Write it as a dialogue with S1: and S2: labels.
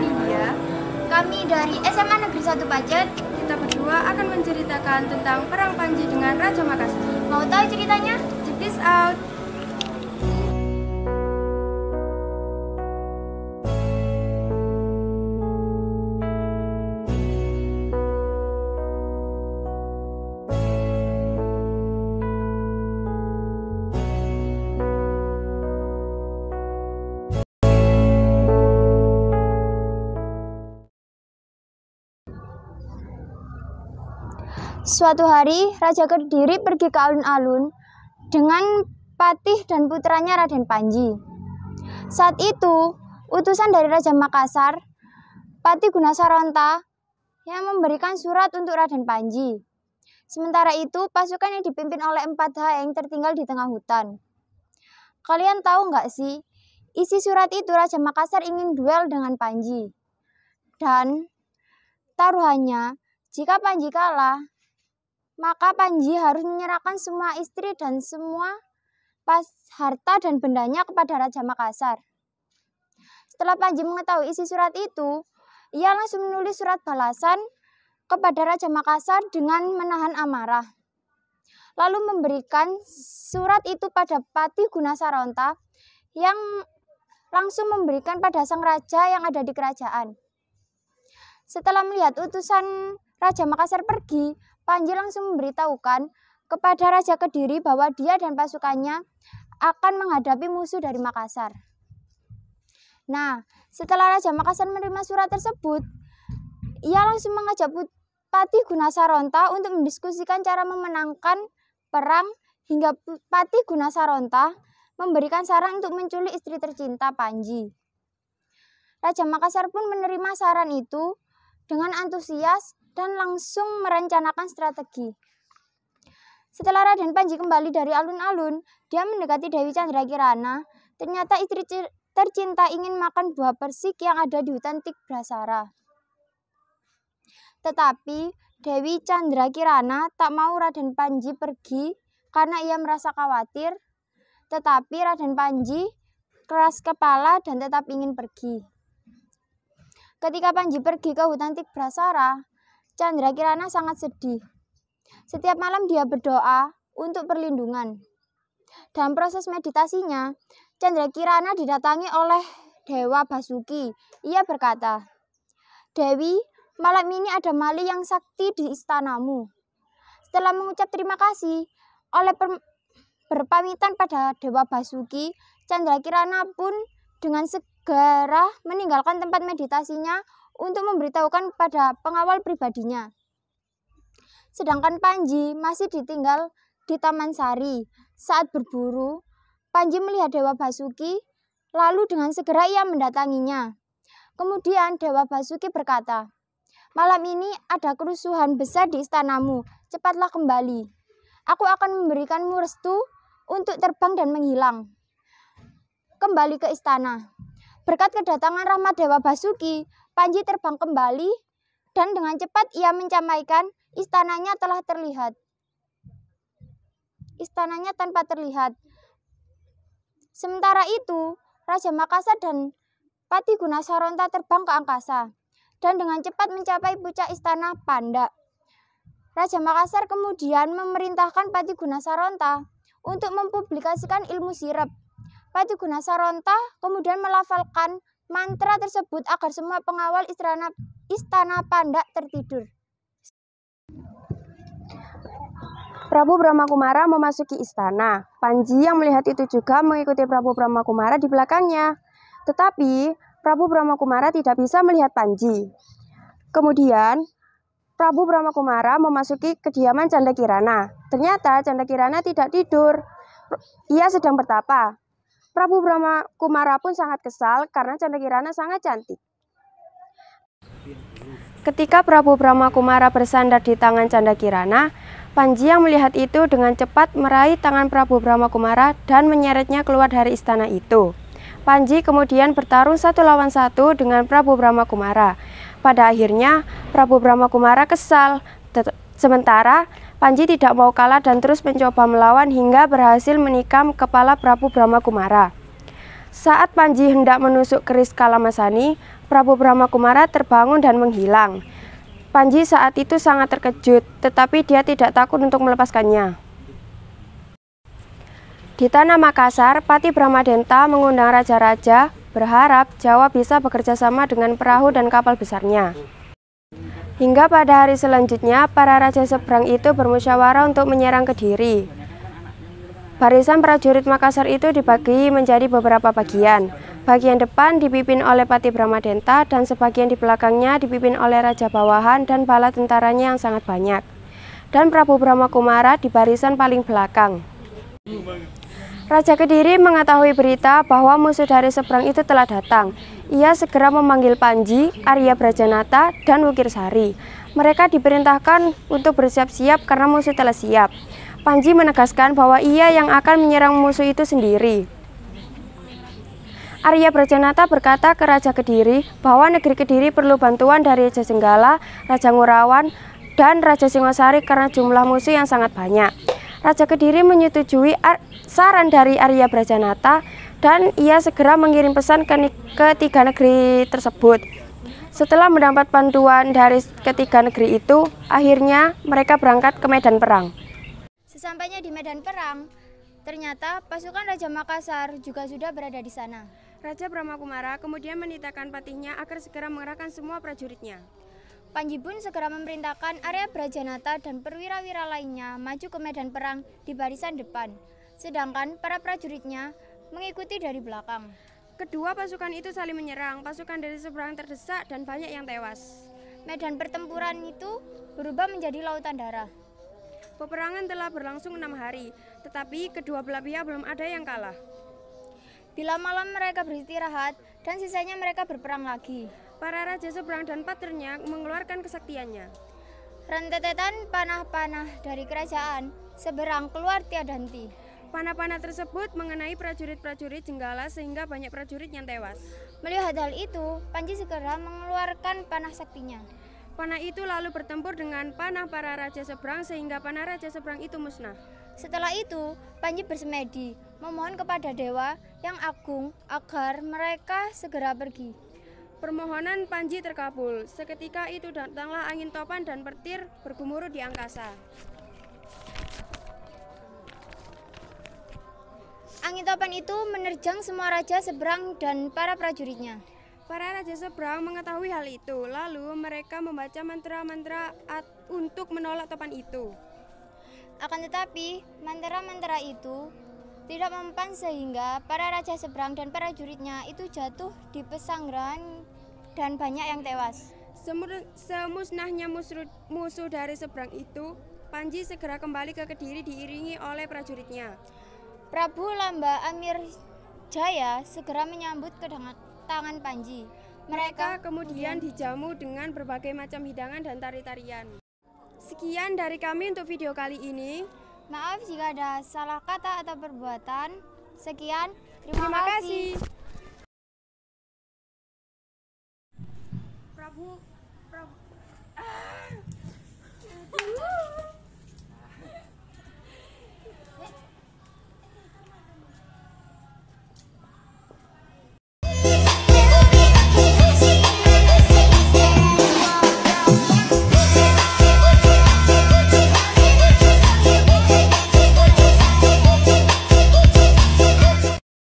S1: Lydia.
S2: Kami dari SMA Negeri 1 Pacet.
S1: Kita berdua akan menceritakan tentang Perang Panji dengan Raja Makassar.
S2: Mau tahu ceritanya?
S1: Check this out.
S2: Suatu hari, Raja Kediri pergi ke alun-alun dengan patih dan putranya Raden Panji. Saat itu, utusan dari Raja Makassar, Patih Gunasaronta, yang memberikan surat untuk Raden Panji. Sementara itu, pasukan yang dipimpin oleh 4 Haeng tertinggal di tengah hutan. Kalian tahu nggak sih, isi surat itu Raja Makassar ingin duel dengan Panji. Dan taruhannya, jika Panji kalah, maka Panji harus menyerahkan semua istri dan semua harta dan bendanya kepada Raja Makassar. Setelah Panji mengetahui isi surat itu, ia langsung menulis surat balasan kepada Raja Makassar dengan menahan amarah. Lalu memberikan surat itu pada Patih Gunasaronta yang langsung memberikan pada sang raja yang ada di kerajaan. Setelah melihat utusan Raja Makassar pergi, Panji langsung memberitahukan kepada Raja Kediri bahwa dia dan pasukannya akan menghadapi musuh dari Makassar. Nah, setelah Raja Makassar menerima surat tersebut, ia langsung mengajak Patih Gunasaronta untuk mendiskusikan cara memenangkan perang hingga Patih Gunasaronta memberikan saran untuk menculik istri tercinta Panji. Raja Makassar pun menerima saran itu dengan antusias dan langsung merencanakan strategi. Setelah Raden Panji kembali dari alun-alun, dia mendekati Dewi Candrakirana. Ternyata istri tercinta ingin makan buah persik yang ada di hutan Tikbrasara. Tetapi Dewi Candrakirana tak mau Raden Panji pergi karena ia merasa khawatir. Tetapi Raden Panji keras kepala dan tetap ingin pergi. Ketika Panji pergi ke hutan Tikbrasara, Candrakirana sangat sedih. Setiap malam dia berdoa untuk perlindungan. Dalam proses meditasinya, Candrakirana didatangi oleh Dewa Basuki. Ia berkata, "Dewi, malam ini ada maling yang sakti di istanamu." Setelah mengucap terima kasih oleh berpamitan pada Dewa Basuki, Candrakirana pun dengan segera meninggalkan tempat meditasinya untuk memberitahukan pada pengawal pribadinya. Sedangkan Panji masih ditinggal di Taman Sari. Saat berburu, Panji melihat Dewa Basuki, lalu dengan segera ia mendatanginya. Kemudian Dewa Basuki berkata, "Malam ini ada kerusuhan besar di istanamu, cepatlah kembali. Aku akan memberikanmu restu untuk terbang dan menghilang. Kembali ke istana." Berkat kedatangan rahmat Dewa Basuki, Panji terbang kembali dan dengan cepat ia mencamaikan istananya telah terlihat. Istananya tanpa terlihat. Sementara itu, Raja Makassar dan Patih Gunasaronta terbang ke angkasa dan dengan cepat mencapai puncak istana Pandak. Raja Makassar kemudian memerintahkan Patih Gunasaronta untuk mempublikasikan ilmu sirep. Patih Gunasaronta kemudian melafalkan mantra tersebut agar semua pengawal istana Pandak tertidur.
S3: Prabu Brahmakumara memasuki istana. Panji yang melihat itu juga mengikuti Prabu Brahmakumara di belakangnya. Tetapi Prabu Brahmakumara tidak bisa melihat Panji. Kemudian Prabu Brahmakumara memasuki kediaman Candrakirana. Ternyata Candrakirana tidak tidur. Ia sedang bertapa. Prabu Brahmakumara pun sangat kesal karena Candrakirana sangat cantik. Ketika Prabu Brahmakumara bersandar di tangan Candrakirana, Panji yang melihat itu dengan cepat meraih tangan Prabu Brahmakumara dan menyeretnya keluar dari istana itu. Panji kemudian bertarung 1 lawan 1 dengan Prabu Brahmakumara. Pada akhirnya Prabu Brahmakumara kesal. Sementara Panji tidak mau kalah dan terus mencoba melawan hingga berhasil menikam kepala Prabu Brahmakumara. Saat Panji hendak menusuk keris Kalamasani, Prabu Brahmakumara terbangun dan menghilang. Panji saat itu sangat terkejut, tetapi dia tidak takut untuk melepaskannya. Di tanah Makassar, Pati Bramadenta mengundang raja-raja, berharap Jawa bisa bekerja sama dengan perahu dan kapal besarnya. Hingga pada hari selanjutnya, para raja seberang itu bermusyawarah untuk menyerang Kediri. Barisan prajurit Makassar itu dibagi menjadi beberapa bagian. Bagian depan dipimpin oleh Pati Bramadenta dan sebagian di belakangnya dipimpin oleh raja bawahan dan bala tentaranya yang sangat banyak. Dan Prabu Brahmakumara di barisan paling belakang. Raja Kediri mengetahui berita bahwa musuh dari seberang itu telah datang. Ia segera memanggil Panji, Arya Brajanata, dan Wukirsari. Mereka diperintahkan untuk bersiap-siap karena musuh telah siap. Panji menegaskan bahwa ia yang akan menyerang musuh itu sendiri. Arya Brajanata berkata ke Raja Kediri bahwa negeri Kediri perlu bantuan dari Raja Jenggala, Raja Ngurawan, dan Raja Singosari karena jumlah musuh yang sangat banyak. Raja Kediri menyetujui saran dari Arya Brajanata dan ia segera mengirim pesan ke tiga negeri tersebut. Setelah mendapat bantuan dari ketiga negeri itu, akhirnya mereka berangkat ke medan perang.
S2: Sesampainya di medan perang, ternyata pasukan Raja Makassar juga sudah berada di sana.
S3: Raja Brahmakumara kemudian menitahkan patihnya agar segera mengerahkan semua prajuritnya.
S2: Panji pun segera memerintahkan Arya Brajanata dan perwira-wira lainnya maju ke medan perang di barisan depan, sedangkan para prajuritnya mengikuti dari belakang.
S3: Kedua pasukan itu saling menyerang, pasukan dari seberang terdesak dan banyak yang tewas.
S2: Medan pertempuran itu berubah menjadi lautan darah.
S3: Peperangan telah berlangsung 6 hari, tetapi kedua belah pihak belum ada yang kalah.
S2: Bila malam mereka beristirahat dan sisanya mereka berperang lagi.
S3: Para raja seberang dan paternya mengeluarkan kesaktiannya.
S2: Rentetan panah-panah dari kerajaan seberang keluar tiada henti.
S3: Panah-panah tersebut mengenai prajurit-prajurit Jenggala sehingga banyak prajurit yang tewas.
S2: Melihat hal itu, Panji segera mengeluarkan panah saktinya.
S3: Panah itu lalu bertempur dengan panah para raja seberang sehingga panah raja seberang itu musnah.
S2: Setelah itu, Panji bersemedi, memohon kepada dewa yang agung agar mereka segera pergi.
S3: Permohonan Panji terkabul. Seketika itu datanglah angin topan dan petir bergemuruh di angkasa.
S2: Angin topan itu menerjang semua raja seberang dan para prajuritnya.
S3: Para raja seberang mengetahui hal itu, lalu mereka membaca mantra-mantra untuk menolak topan itu.
S2: Akan tetapi, mantra-mantra itu tidak mempan sehingga para raja seberang dan para prajuritnya itu jatuh di pesanggrahan dan banyak yang tewas.
S3: Semusnahnya musuh dari seberang itu, Panji segera kembali ke Kediri diiringi oleh prajuritnya.
S2: Prabu Lamba Amir Jaya segera menyambut kedatangan Panji.
S3: Mereka kemudian dijamu dengan berbagai macam hidangan dan tari-tarian. Sekian dari kami untuk video kali ini.
S2: Maaf jika ada salah kata atau perbuatan. Sekian,
S3: terima kasih. Prabu